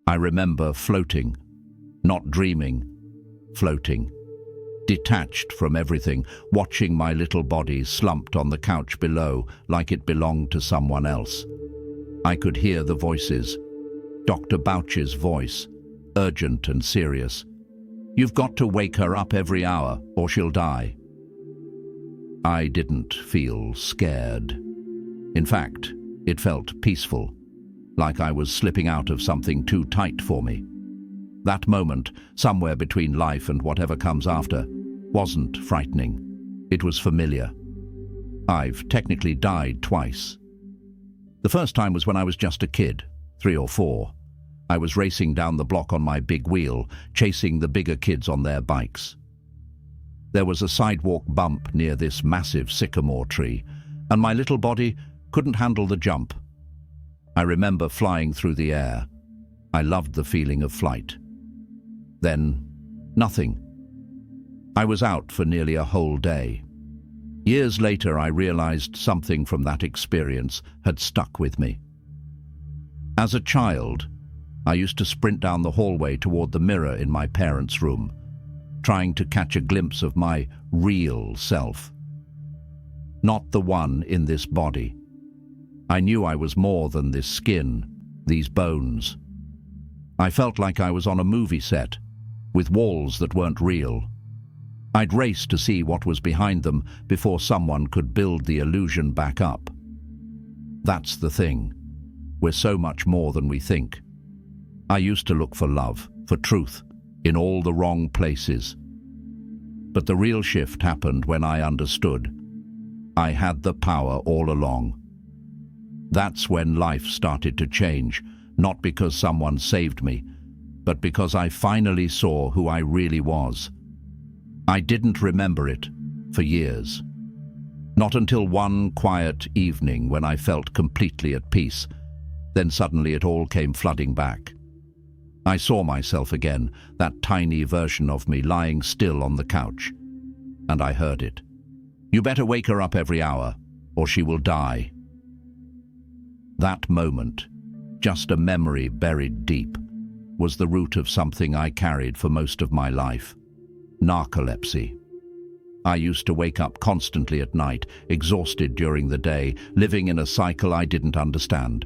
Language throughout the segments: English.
I remember floating, not dreaming, floating, detached from everything, watching my little body slumped on the couch below like it belonged to someone else. I could hear the voices. Dr. Bouch's voice, urgent and serious. "You've got to wake her up every hour or she'll die." I didn't feel scared. In fact, it felt peaceful, like I was slipping out of something too tight for me. That moment, somewhere between life and whatever comes after, wasn't frightening. It was familiar. I've technically died twice. The first time was when I was just a kid, 3 or 4. I was racing down the block on my big wheel, chasing the bigger kids on their bikes. There was a sidewalk bump near this massive sycamore tree, and my little body couldn't handle the jump. I remember flying through the air. I loved the feeling of flight. Then, nothing. I was out for nearly a whole day. Years later, I realized something from that experience had stuck with me. As a child, I used to sprint down the hallway toward the mirror in my parents' room, trying to catch a glimpse of my real self. Not the one in this body. I knew I was more than this skin, these bones. I felt like I was on a movie set, with walls that weren't real. I'd race to see what was behind them before someone could build the illusion back up. That's the thing. We're so much more than we think. I used to look for love, for truth, in all the wrong places. But the real shift happened when I understood. I had the power all along. That's when life started to change, not because someone saved me, but because I finally saw who I really was. I didn't remember it for years. Not until one quiet evening when I felt completely at peace. Then suddenly it all came flooding back. I saw myself again, that tiny version of me lying still on the couch. And I heard it. "You better wake her up every hour, or she will die." That moment, just a memory buried deep, was the root of something I carried for most of my life. Narcolepsy. I used to wake up constantly at night, exhausted during the day, living in a cycle I didn't understand.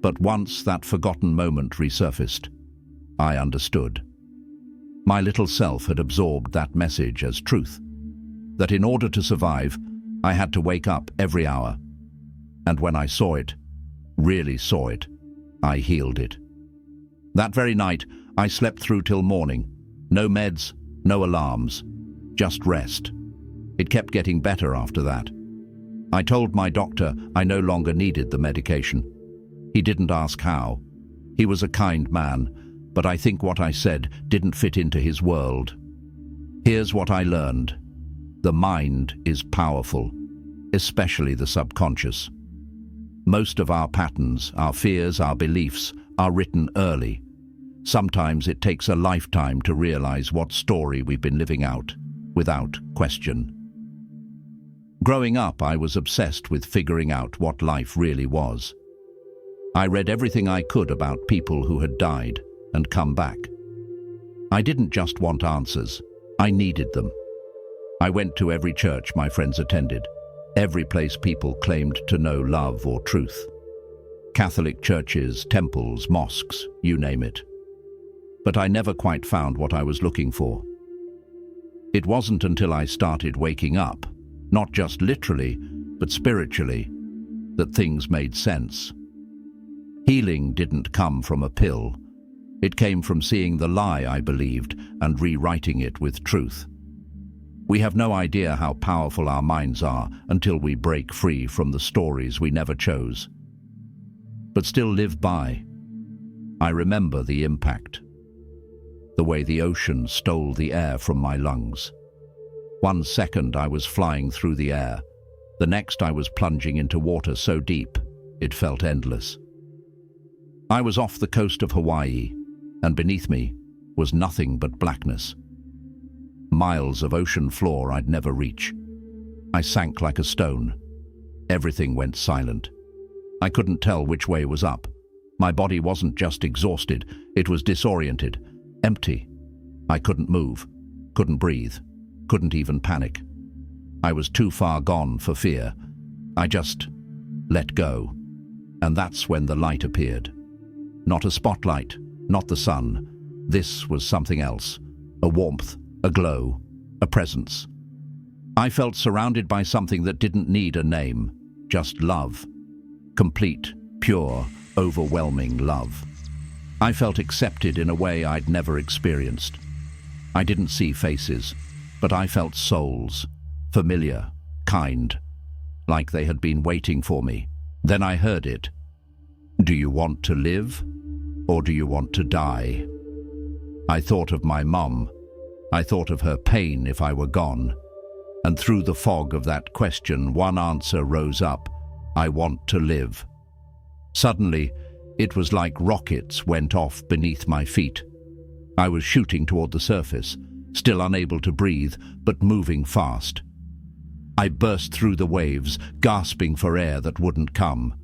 But once that forgotten moment resurfaced, I understood. My little self had absorbed that message as truth, that in order to survive, I had to wake up every hour. And when I saw it, really saw it, I healed it. That very night, I slept through till morning. No meds, no alarms, just rest. It kept getting better after that. I told my doctor I no longer needed the medication. He didn't ask how. He was a kind man, but I think what I said didn't fit into his world. Here's what I learned. The mind is powerful, especially the subconscious. Most of our patterns, our fears, our beliefs are written early. Sometimes it takes a lifetime to realize what story we've been living out, without question. Growing up, I was obsessed with figuring out what life really was. I read everything I could about people who had died and come back. I didn't just want answers, I needed them. I went to every church my friends attended, every place people claimed to know love or truth. Catholic churches, temples, mosques, you name it. But I never quite found what I was looking for. It wasn't until I started waking up, not just literally, but spiritually, that things made sense. Healing didn't come from a pill. It came from seeing the lie I believed and rewriting it with truth. We have no idea how powerful our minds are until we break free from the stories we never chose, but still live by. I remember the impact. The way the ocean stole the air from my lungs. 1 second I was flying through the air. The next I was plunging into water so deep, it felt endless. I was off the coast of Hawaii, and beneath me was nothing but blackness. Miles of ocean floor I'd never reach. I sank like a stone. Everything went silent. I couldn't tell which way was up, My body wasn't just exhausted, it was disoriented, empty. I couldn't move, couldn't breathe, couldn't even panic. I was too far gone for fear. I just let go. And that's when the light appeared. Not a spotlight, not the sun. This was something else. A warmth, a glow, a presence. I felt surrounded by something that didn't need a name, just love. Complete, pure, overwhelming love. I felt accepted in a way I'd never experienced. I didn't see faces, but I felt souls, familiar, kind, like they had been waiting for me. Then I heard it. Do you want to live, or do you want to die? I thought of my mum. I thought of her pain if I were gone. And through the fog of that question, one answer rose up. I want to live. Suddenly, it was like rockets went off beneath my feet. I was shooting toward the surface, still unable to breathe, but moving fast. I burst through the waves, gasping for air that wouldn't come.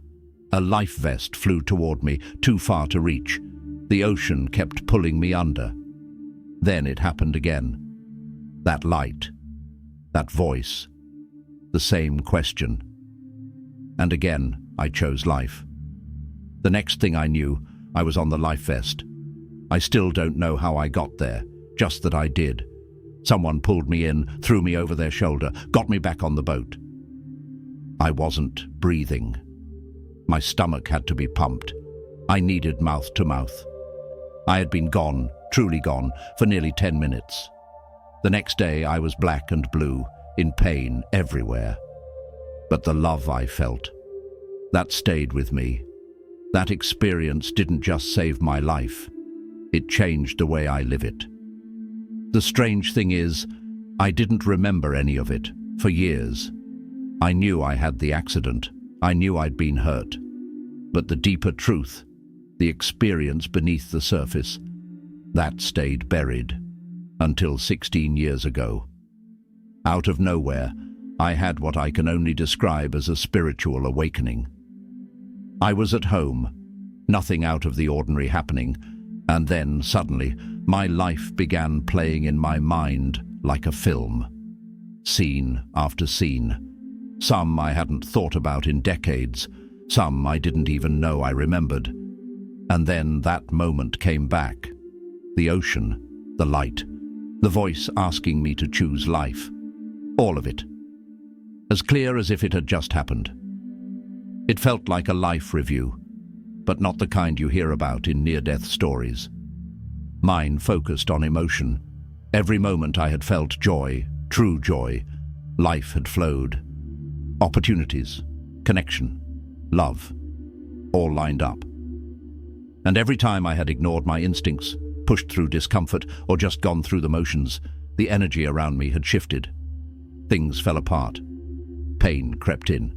A life vest flew toward me, too far to reach. The ocean kept pulling me under. Then it happened again. That light, that voice, the same question. And again, I chose life. The next thing I knew, I was on the life vest. I still don't know how I got there, just that I did. Someone pulled me in, threw me over their shoulder, got me back on the boat. I wasn't breathing. My stomach had to be pumped. I needed mouth to mouth. I had been gone, truly gone, for nearly 10 minutes. The next day I was black and blue, in pain everywhere. But the love I felt, that stayed with me. That experience didn't just save my life. It changed the way I live it. The strange thing is, I didn't remember any of it for years. I knew I had the accident. I knew I'd been hurt. But the deeper truth, the experience beneath the surface, that stayed buried until 16 years ago. Out of nowhere, I had what I can only describe as a spiritual awakening. I was at home, nothing out of the ordinary happening, and then, suddenly, my life began playing in my mind like a film. Scene after scene. Some I hadn't thought about in decades, some I didn't even know I remembered. And then that moment came back. The ocean, the light, the voice asking me to choose life. All of it. As clear as if it had just happened. It felt like a life review, but not the kind you hear about in near-death stories. Mine focused on emotion. Every moment I had felt joy, true joy. Life had flowed. Opportunities, connection, love, all lined up. And every time I had ignored my instincts, pushed through discomfort, or just gone through the motions, the energy around me had shifted. Things fell apart. Pain crept in.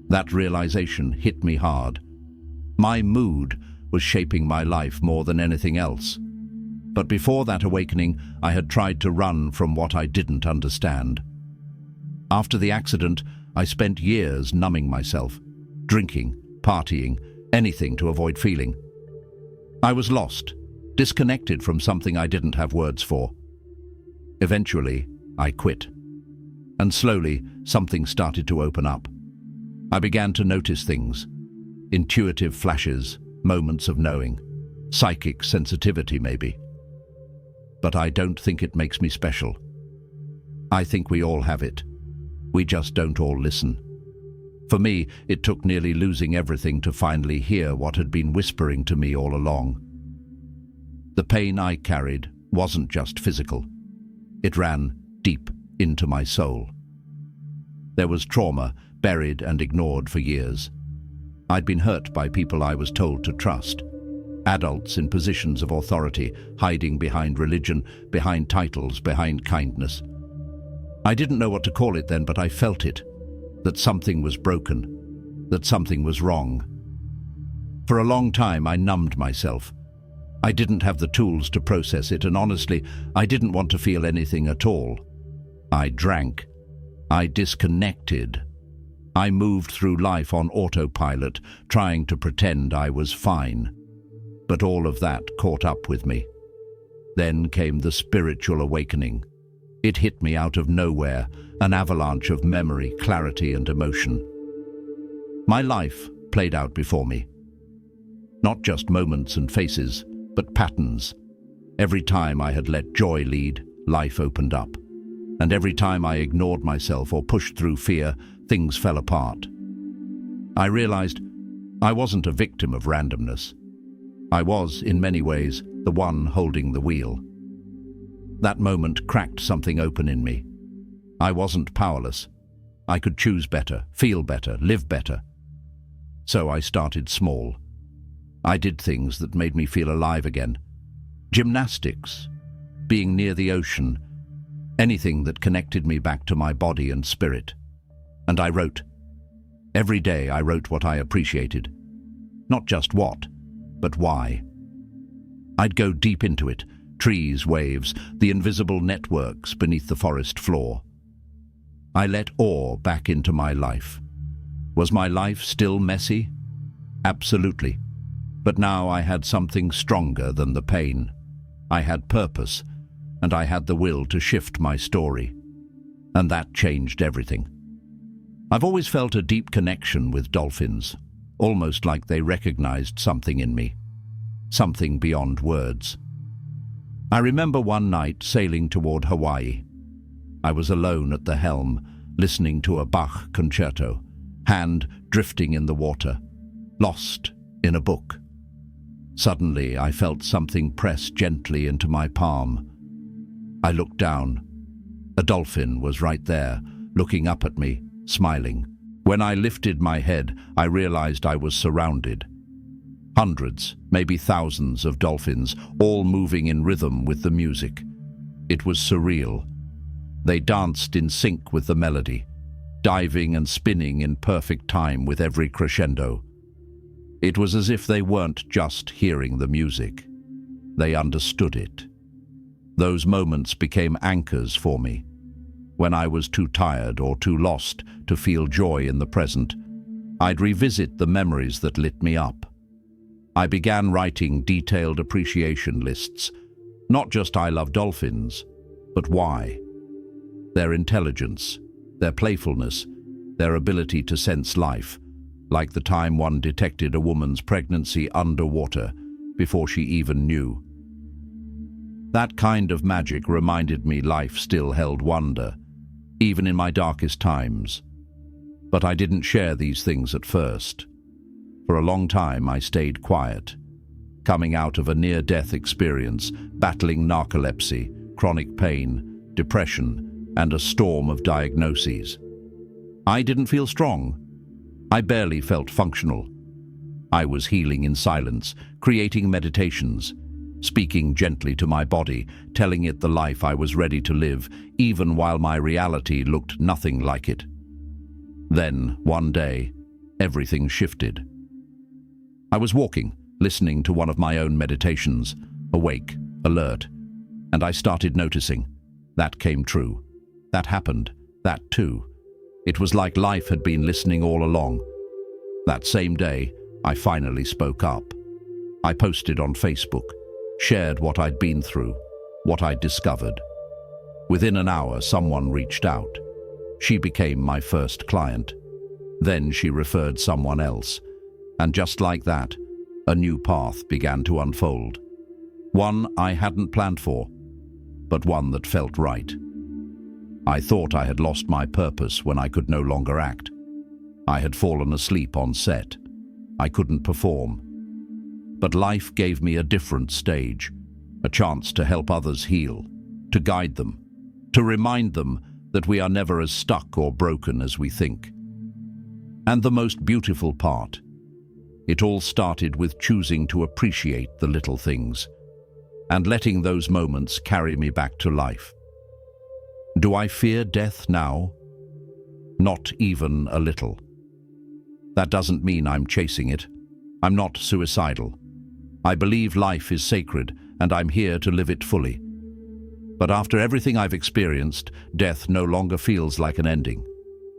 That realization hit me hard. My mood was shaping my life more than anything else. But before that awakening, I had tried to run from what I didn't understand. After the accident, I spent years numbing myself, drinking, partying, anything to avoid feeling. I was lost, disconnected from something I didn't have words for. Eventually, I quit. And slowly, something started to open up. I began to notice things. Intuitive flashes, moments of knowing. Psychic sensitivity, maybe. But I don't think it makes me special. I think we all have it. We just don't all listen. For me, it took nearly losing everything to finally hear what had been whispering to me all along. The pain I carried wasn't just physical. It ran deep into my soul. There was trauma, buried and ignored for years. I'd been hurt by people I was told to trust. Adults in positions of authority, hiding behind religion, behind titles, behind kindness. I didn't know what to call it then, but I felt it. That something was broken. That something was wrong. For a long time, I numbed myself. I didn't have the tools to process it, and honestly, I didn't want to feel anything at all. I drank. I disconnected. I moved through life on autopilot, trying to pretend I was fine. But all of that caught up with me. Then came the spiritual awakening. It hit me out of nowhere, an avalanche of memory, clarity, and emotion. My life played out before me. Not just moments and faces, but patterns. Every time I had let joy lead, life opened up. And every time I ignored myself or pushed through fear, things fell apart. I realized I wasn't a victim of randomness. I was, in many ways, the one holding the wheel. That moment cracked something open in me. I wasn't powerless. I could choose better, feel better, live better. So I started small. I did things that made me feel alive again. Gymnastics, being near the ocean, anything that connected me back to my body and spirit. And I wrote. Every day I wrote what I appreciated. Not just what, but why. I'd go deep into it, trees, waves, the invisible networks beneath the forest floor. I let awe back into my life. Was my life still messy? Absolutely. But now I had something stronger than the pain. I had purpose, and I had the will to shift my story. And that changed everything. I've always felt a deep connection with dolphins, almost like they recognized something in me, something beyond words. I remember one night sailing toward Hawaii. I was alone at the helm, listening to a Bach concerto, hand drifting in the water, lost in a book. Suddenly, I felt something press gently into my palm. I looked down. A dolphin was right there, looking up at me, smiling. When I lifted my head, I realized I was surrounded. Hundreds, maybe thousands of dolphins, all moving in rhythm with the music. It was surreal. They danced in sync with the melody, diving and spinning in perfect time with every crescendo. It was as if they weren't just hearing the music. They understood it. Those moments became anchors for me. When I was too tired or too lost to feel joy in the present, I'd revisit the memories that lit me up. I began writing detailed appreciation lists, not just I love dolphins, but why. Their intelligence, their playfulness, their ability to sense life, like the time one detected a woman's pregnancy underwater before she even knew. That kind of magic reminded me life still held wonder, even in my darkest times. But I didn't share these things at first. For a long time I stayed quiet, coming out of a near-death experience, battling narcolepsy, chronic pain, depression, and a storm of diagnoses. I didn't feel strong. I barely felt functional. I was healing in silence, creating meditations, speaking gently to my body, telling it the life I was ready to live, even while my reality looked nothing like it. Then, one day, everything shifted. I was walking, listening to one of my own meditations, awake, alert, and I started noticing. That came true. That happened. That too. It was like life had been listening all along. That same day, I finally spoke up. I posted on Facebook, shared what I'd been through, what I'd discovered. Within an hour, someone reached out. She became my first client. Then she referred someone else. And just like that, a new path began to unfold. One I hadn't planned for, but one that felt right. I thought I had lost my purpose when I could no longer act. I had fallen asleep on set. I couldn't perform. But life gave me a different stage, a chance to help others heal, to guide them, to remind them that we are never as stuck or broken as we think. And the most beautiful part, it all started with choosing to appreciate the little things and letting those moments carry me back to life. Do I fear death now? Not even a little. That doesn't mean I'm chasing it. I'm not suicidal. I believe life is sacred and I'm here to live it fully. But after everything I've experienced, death no longer feels like an ending.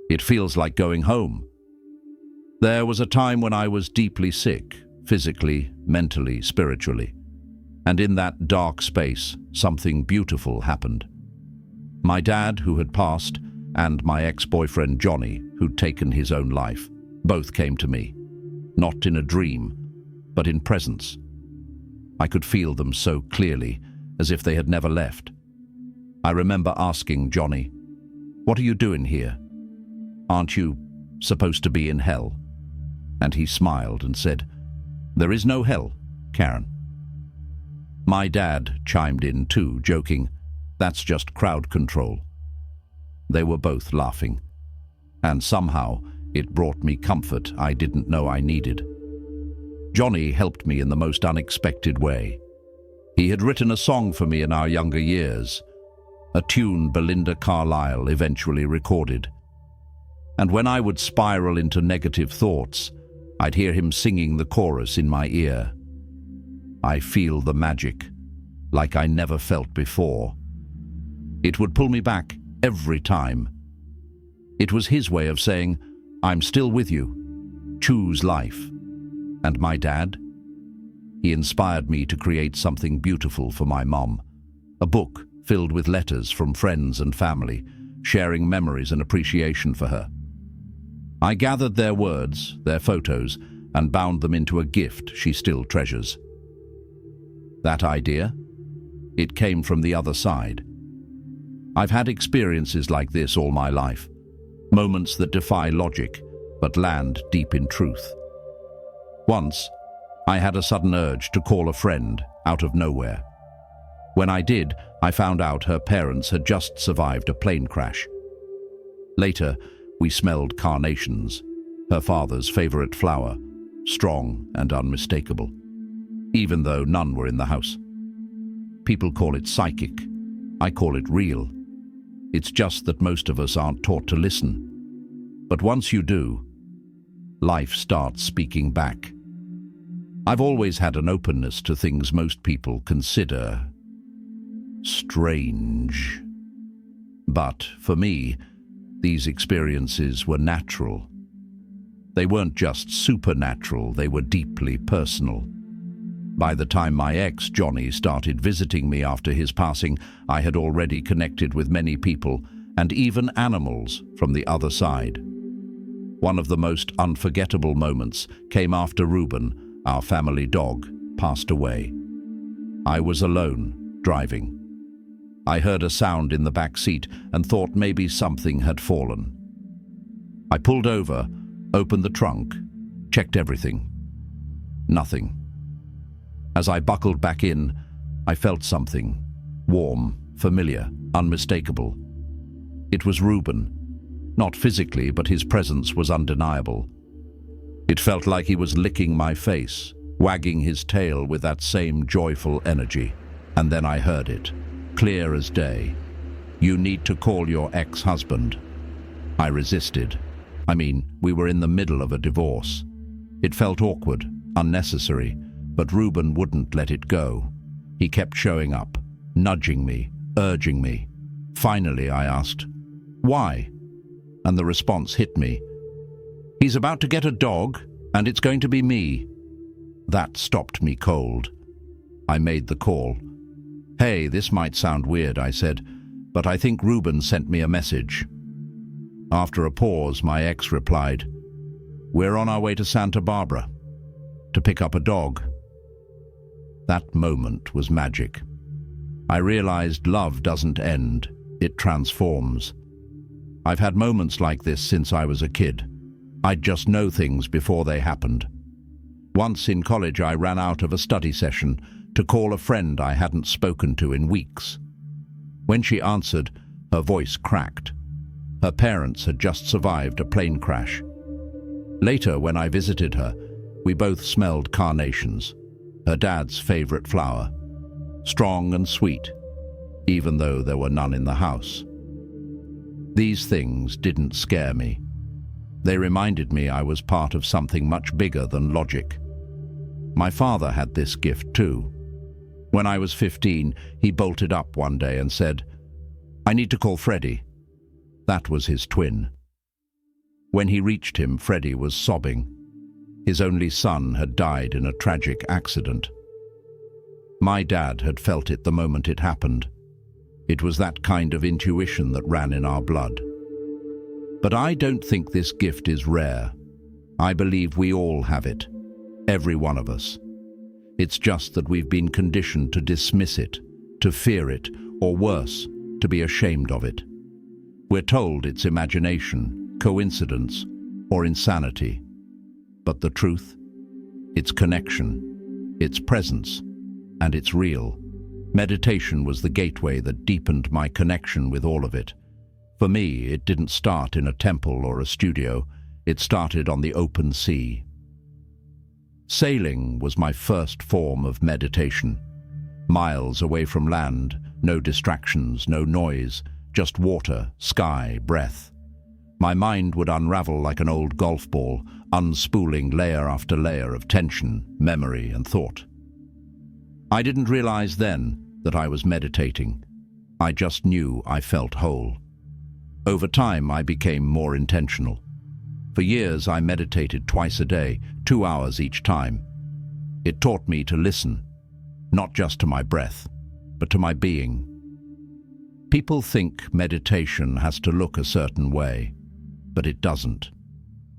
It feels like going home. There was a time when I was deeply sick, physically, mentally, spiritually. And in that dark space, something beautiful happened. My dad, who had passed, and my ex-boyfriend Johnny, who'd taken his own life, both came to me. Not in a dream, but in presence. I could feel them so clearly, as if they had never left. I remember asking Johnny, "What are you doing here? Aren't you supposed to be in hell?" And he smiled and said, "There is no hell, Karen." My dad chimed in too, joking, "That's just crowd control." They were both laughing, and somehow it brought me comfort I didn't know I needed. Johnny helped me in the most unexpected way. He had written a song for me in our younger years, a tune Belinda Carlisle eventually recorded. And when I would spiral into negative thoughts, I'd hear him singing the chorus in my ear. I feel the magic, like I never felt before. It would pull me back every time. It was his way of saying, "I'm still with you. Choose life." And my dad? He inspired me to create something beautiful for my mom, a book filled with letters from friends and family, sharing memories and appreciation for her. I gathered their words, their photos, and bound them into a gift she still treasures. That idea? It came from the other side. I've had experiences like this all my life, moments that defy logic, but land deep in truth. Once, I had a sudden urge to call a friend out of nowhere. When I did, I found out her parents had just survived a plane crash. Later, we smelled carnations, her father's favorite flower, strong and unmistakable, even though none were in the house. People call it psychic. I call it real. It's just that most of us aren't taught to listen. But once you do, life starts speaking back. I've always had an openness to things most people consider strange. But for me, these experiences were natural. They weren't just supernatural, they were deeply personal. By the time my ex, Johnny, started visiting me after his passing, I had already connected with many people, and even animals, from the other side. One of the most unforgettable moments came after Reuben, our family dog, passed away. I was alone, driving. I heard a sound in the back seat and thought maybe something had fallen. I pulled over, opened the trunk, checked everything. Nothing. As I buckled back in, I felt something, warm, familiar, unmistakable. It was Reuben. Not physically, but his presence was undeniable. It felt like he was licking my face, wagging his tail with that same joyful energy. And then I heard it, clear as day. "You need to call your ex-husband." I resisted. We were in the middle of a divorce. It felt awkward, unnecessary, but Reuben wouldn't let it go. He kept showing up, nudging me, urging me. Finally, I asked, "Why?" And the response hit me. "He's about to get a dog, and it's going to be me." That stopped me cold. I made the call. "Hey, this might sound weird," I said, "but I think Reuben sent me a message." After a pause, my ex replied, "We're on our way to Santa Barbara to pick up a dog." That moment was magic. I realized love doesn't end, it transforms. I've had moments like this since I was a kid. I'd just know things before they happened. Once in college, I ran out of a study session to call a friend I hadn't spoken to in weeks. When she answered, her voice cracked. Her parents had just survived a plane crash. Later, when I visited her, we both smelled carnations, her dad's favorite flower, strong and sweet, even though there were none in the house. These things didn't scare me. They reminded me I was part of something much bigger than logic. My father had this gift too. When I was 15, he bolted up one day and said, "I need to call Freddie." That was his twin. When he reached him, Freddie was sobbing. His only son had died in a tragic accident. My dad had felt it the moment it happened. It was that kind of intuition that ran in our blood. But I don't think this gift is rare. I believe we all have it, every one of us. It's just that we've been conditioned to dismiss it, to fear it, or worse, to be ashamed of it. We're told it's imagination, coincidence, or insanity. But the truth? It's connection, it's presence, and it's real. Meditation was the gateway that deepened my connection with all of it. For me, it didn't start in a temple or a studio. It started on the open sea. Sailing was my first form of meditation. Miles away from land, no distractions, no noise, just water, sky, breath. My mind would unravel like an old golf ball, unspooling layer after layer of tension, memory, and thought. I didn't realize then that I was meditating. I just knew I felt whole. Over time, I became more intentional. For years, I meditated twice a day, 2 hours each time. It taught me to listen, not just to my breath, but to my being. People think meditation has to look a certain way, but it doesn't.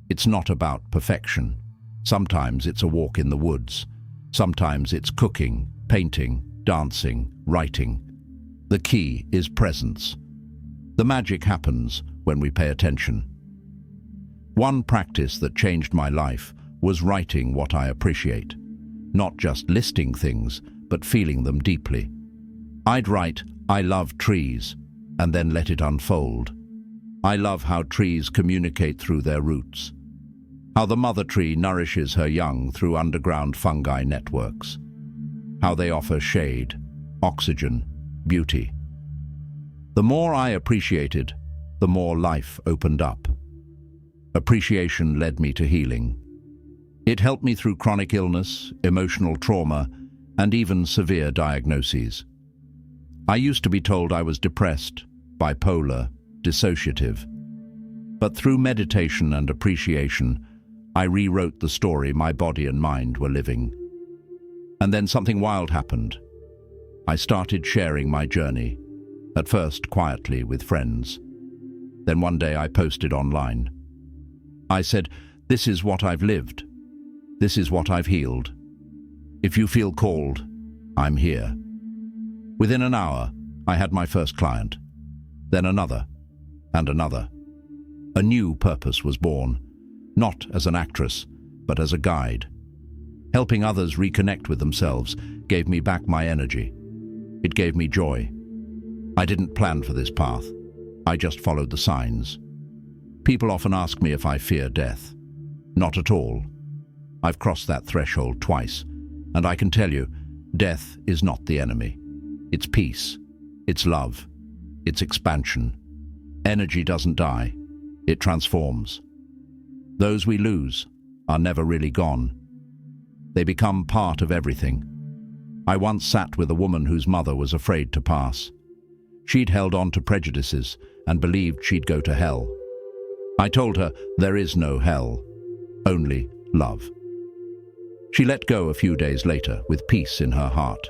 It's not about perfection. Sometimes it's a walk in the woods. Sometimes it's cooking, painting, dancing, writing. The key is presence. The magic happens when we pay attention. One practice that changed my life was writing what I appreciate. Not just listing things, but feeling them deeply. I'd write, "I love trees," and then let it unfold. I love how trees communicate through their roots. How the mother tree nourishes her young through underground fungi networks. How they offer shade, oxygen, beauty. The more I appreciated, the more life opened up. Appreciation led me to healing. It helped me through chronic illness, emotional trauma, and even severe diagnoses. I used to be told I was depressed, bipolar, dissociative. But through meditation and appreciation, I rewrote the story my body and mind were living. And then something wild happened. I started sharing my journey, at first quietly with friends. Then one day I posted online. I said, "This is what I've lived. This is what I've healed. If you feel called, I'm here." Within an hour, I had my first client, then another, and another. A new purpose was born, not as an actress, but as a guide. Helping others reconnect with themselves gave me back my energy. It gave me joy. I didn't plan for this path. I just followed the signs. People often ask me if I fear death. Not at all. I've crossed that threshold twice, and I can tell you, death is not the enemy. It's peace. It's love. It's expansion. Energy doesn't die. It transforms. Those we lose are never really gone. They become part of everything. I once sat with a woman whose mother was afraid to pass. She'd held on to prejudices and believed she'd go to hell. I told her there is no hell, only love. She let go a few days later with peace in her heart.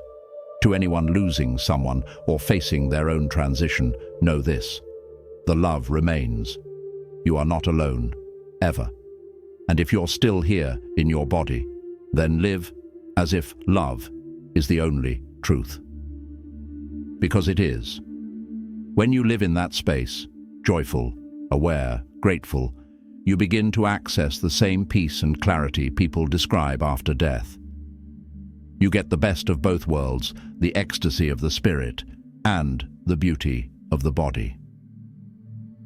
To anyone losing someone or facing their own transition, know this: the love remains. You are not alone, ever. And if you're still here in your body, then live as if love is the only truth. Because it is. When you live in that space, joyful, aware, grateful, you begin to access the same peace and clarity people describe after death. You get the best of both worlds, the ecstasy of the spirit and the beauty of the body.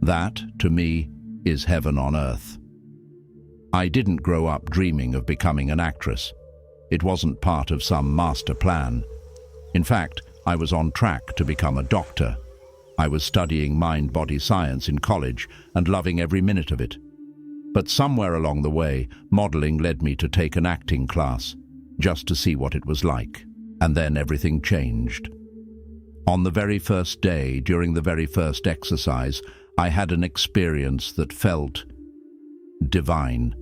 That, to me, is heaven on earth. I didn't grow up dreaming of becoming an actress. It wasn't part of some master plan. In fact, I was on track to become a doctor. I was studying mind-body science in college and loving every minute of it. But somewhere along the way, modeling led me to take an acting class, just to see what it was like. And then everything changed. On the very first day, during the very first exercise, I had an experience that felt divine.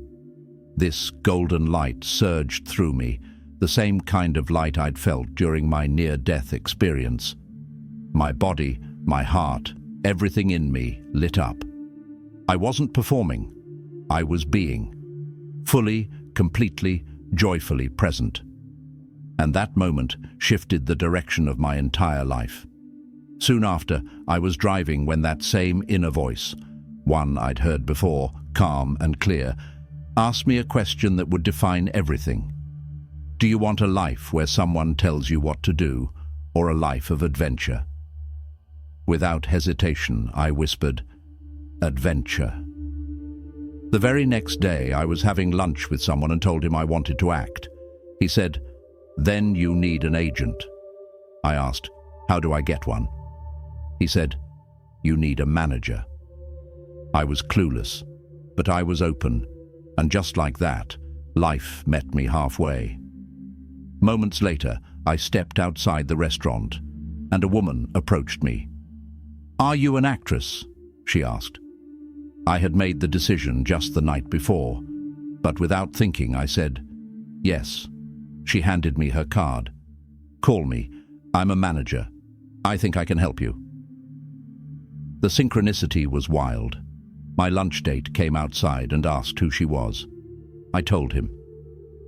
This golden light surged through me, the same kind of light I'd felt during my near-death experience. My body, my heart, everything in me lit up. I wasn't performing. I was being. Fully, completely, joyfully present. And that moment shifted the direction of my entire life. Soon after, I was driving when that same inner voice, one I'd heard before, calm and clear, asked me a question that would define everything. Do you want a life where someone tells you what to do, or a life of adventure? Without hesitation, I whispered, adventure. The very next day, I was having lunch with someone and told him I wanted to act. He said, then you need an agent. I asked, how do I get one? He said, you need a manager. I was clueless, but I was open, and just like that, life met me halfway. Moments later, I stepped outside the restaurant, and a woman approached me. Are you an actress? She asked. I had made the decision just the night before, but without thinking I said, yes. She handed me her card. Call me. I'm a manager. I think I can help you. The synchronicity was wild. My lunch date came outside and asked who she was. I told him.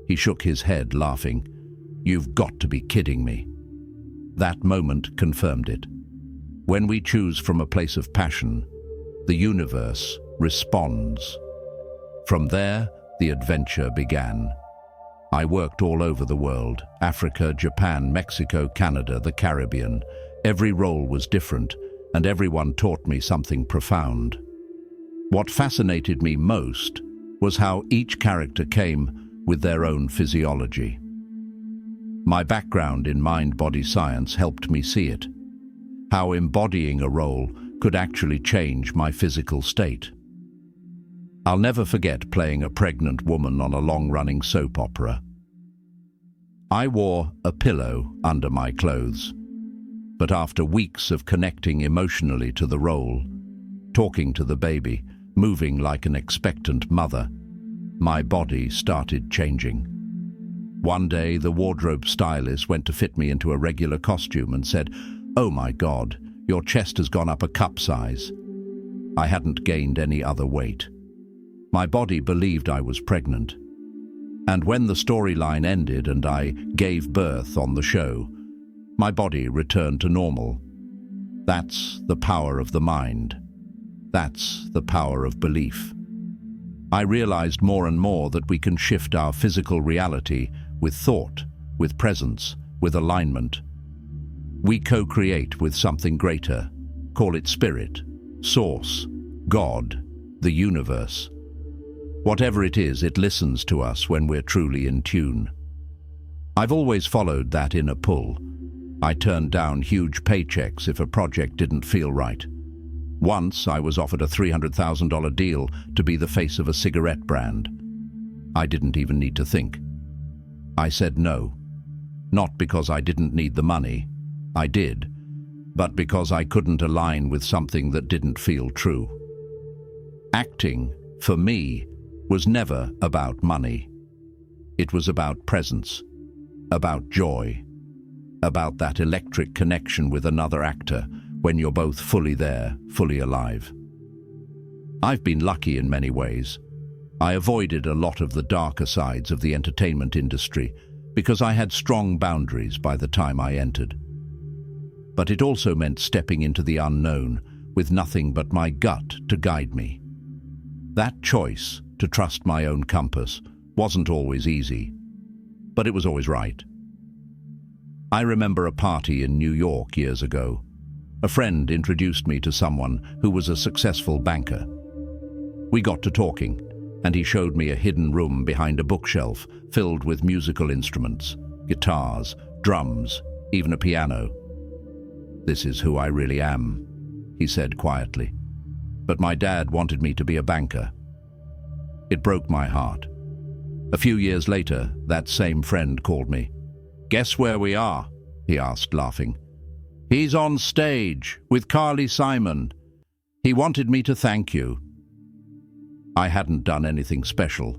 He shook his head, laughing. You've got to be kidding me. That moment confirmed it. When we choose from a place of passion, the universe responds. From there, the adventure began. I worked all over the world, Africa, Japan, Mexico, Canada, the Caribbean. Every role was different, and everyone taught me something profound. What fascinated me most was how each character came with their own physiology. My background in mind-body science helped me see it, how embodying a role could actually change my physical state. I'll never forget playing a pregnant woman on a long-running soap opera. I wore a pillow under my clothes, but after weeks of connecting emotionally to the role, talking to the baby, moving like an expectant mother, my body started changing. One day, the wardrobe stylist went to fit me into a regular costume and said, "Oh my God, your chest has gone up a cup size." I hadn't gained any other weight. My body believed I was pregnant. And when the storyline ended and I gave birth on the show, my body returned to normal. That's the power of the mind. That's the power of belief. I realized more and more that we can shift our physical reality with thought, with presence, with alignment. We co-create with something greater. Call it spirit, source, God, the universe. Whatever it is, it listens to us when we're truly in tune. I've always followed that inner pull. I turned down huge paychecks if a project didn't feel right. Once I was offered a $300,000 deal to be the face of a cigarette brand. I didn't even need to think. I said no, not because I didn't need the money. I did, but because I couldn't align with something that didn't feel true. Acting, for me, was never about money. It was about presence, about joy, about that electric connection with another actor when you're both fully there, fully alive. I've been lucky in many ways. I avoided a lot of the darker sides of the entertainment industry because I had strong boundaries by the time I entered. But it also meant stepping into the unknown with nothing but my gut to guide me. That choice, to trust my own compass, wasn't always easy, but it was always right. I remember a party in New York years ago. A friend introduced me to someone who was a successful banker. We got to talking, and he showed me a hidden room behind a bookshelf filled with musical instruments, guitars, drums, even a piano. "This is who I really am," he said quietly. "But my dad wanted me to be a banker." It broke my heart. A few years later, that same friend called me. "Guess where we are?" he asked, laughing. "He's on stage with Carly Simon. He wanted me to thank you." I hadn't done anything special.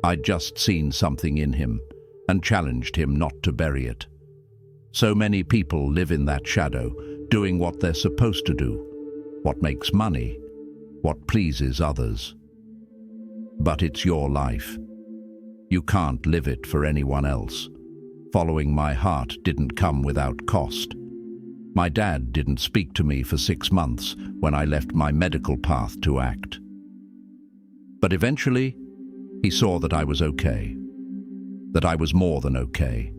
I'd just seen something in him and challenged him not to bury it. So many people live in that shadow, doing what they're supposed to do, what makes money, what pleases others. But it's your life. You can't live it for anyone else. Following my heart didn't come without cost. My dad didn't speak to me for 6 months when I left my medical path to act. But eventually, he saw that I was okay, that I was more than okay.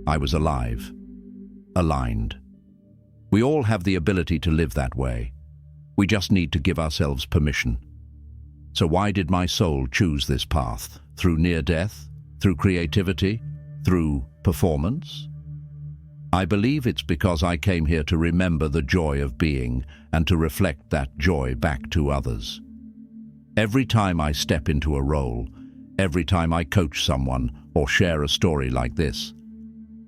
I was alive, aligned. We all have the ability to live that way. We just need to give ourselves permission. So why did my soul choose this path? Through near death? Through creativity? Through performance? I believe it's because I came here to remember the joy of being and to reflect that joy back to others. Every time I step into a role, every time I coach someone or share a story like this,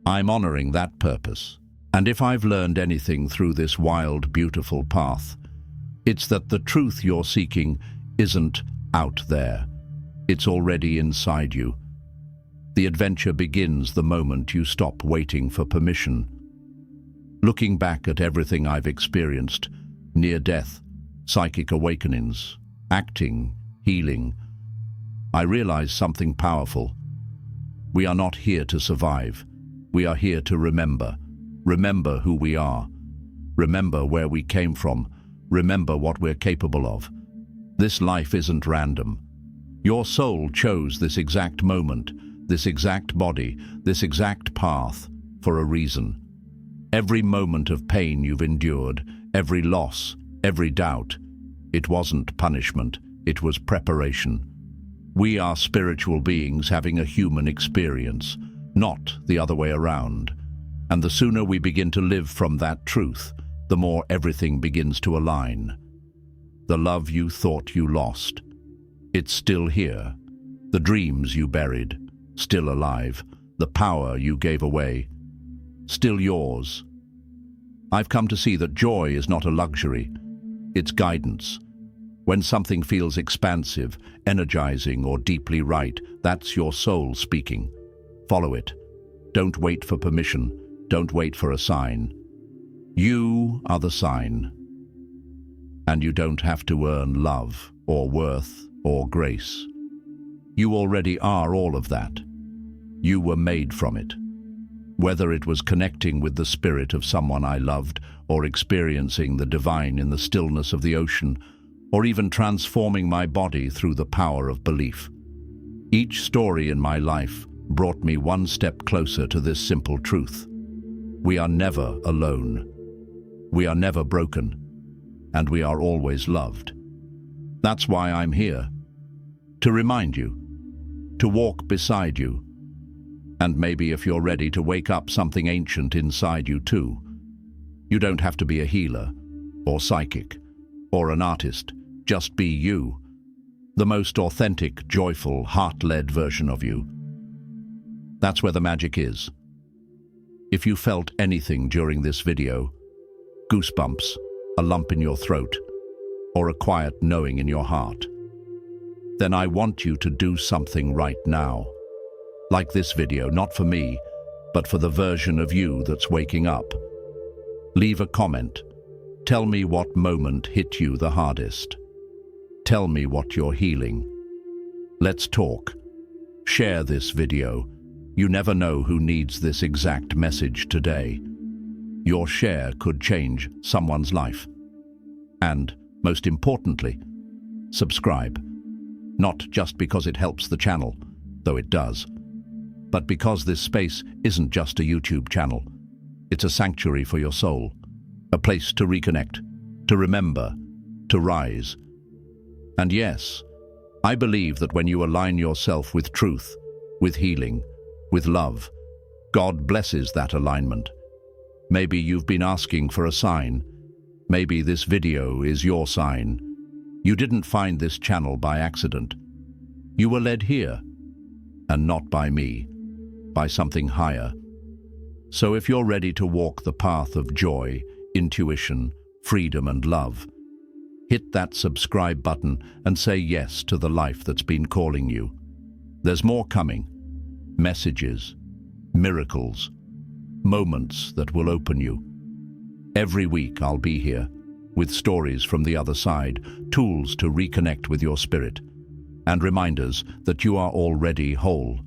I'm honoring that purpose. And if I've learned anything through this wild, beautiful path, it's that the truth you're seeking isn't out there. It's already inside you. The adventure begins the moment you stop waiting for permission. Looking back at everything I've experienced, near death, psychic awakenings, acting, healing, I realize something powerful. We are not here to survive. We are here to remember. Remember who we are. Remember where we came from. Remember what we're capable of. This life isn't random. Your soul chose this exact moment, this exact body, this exact path for a reason. Every moment of pain you've endured, every loss, every doubt, it wasn't punishment, it was preparation. We are spiritual beings having a human experience, not the other way around. And the sooner we begin to live from that truth, the more everything begins to align. The love you thought you lost, it's still here. The dreams you buried, still alive. The power you gave away, still yours. I've come to see that joy is not a luxury, it's guidance. When something feels expansive, energizing, or deeply right, that's your soul speaking. Follow it. Don't wait for permission. Don't wait for a sign. You are the sign. And you don't have to earn love, or worth, or grace. You already are all of that. You were made from it. Whether it was connecting with the spirit of someone I loved, or experiencing the divine in the stillness of the ocean, or even transforming my body through the power of belief. Each story in my life brought me one step closer to this simple truth. We are never alone. We are never broken. And we are always loved. That's why I'm here. To remind you. To walk beside you. And maybe if you're ready to wake up something ancient inside you too. You don't have to be a healer, or psychic, or an artist. Just be you. The most authentic, joyful, heart-led version of you. That's where the magic is. If you felt anything during this video, goosebumps, a lump in your throat, or a quiet knowing in your heart, then I want you to do something right now. Like this video, not for me, but for the version of you that's waking up. Leave a comment. Tell me what moment hit you the hardest. Tell me what you're healing. Let's talk. Share this video. You never know who needs this exact message today. Your share could change someone's life. And, most importantly, subscribe. Not just because it helps the channel, though it does, but because this space isn't just a YouTube channel. It's a sanctuary for your soul, a place to reconnect, to remember, to rise. And yes, I believe that when you align yourself with truth, with healing, with love, God blesses that alignment. Maybe you've been asking for a sign. Maybe this video is your sign. You didn't find this channel by accident. You were led here, and not by me, by something higher. So if you're ready to walk the path of joy, intuition, freedom, and love, Hit that subscribe button and say yes to the life that's been calling you. There's more coming. Messages, miracles, moments that will open you. Every week I'll be here, with stories from the other side, tools to reconnect with your spirit, and reminders that you are already whole,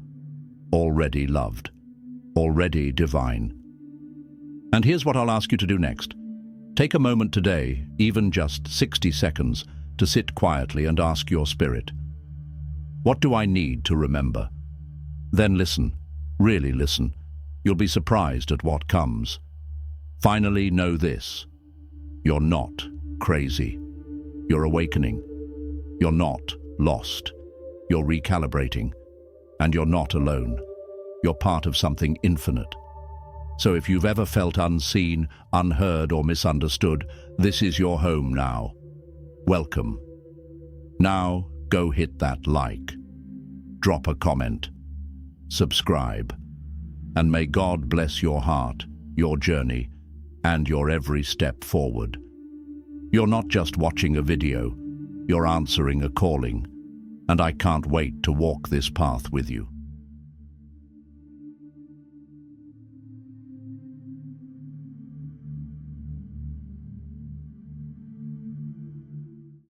already loved, already divine. And here's what I'll ask you to do next. Take a moment today, even just 60 seconds, to sit quietly and ask your spirit, what do I need to remember? Then listen, really listen. You'll be surprised at what comes. Finally, know this. You're not crazy. You're awakening. You're not lost. You're recalibrating. And you're not alone. You're part of something infinite. So if you've ever felt unseen, unheard, or misunderstood, this is your home now. Welcome. Now, go hit that like. Drop a comment. Subscribe. And may God bless your heart, your journey, and your every step forward. You're not just watching a video, you're answering a calling, and I can't wait to walk this path with you.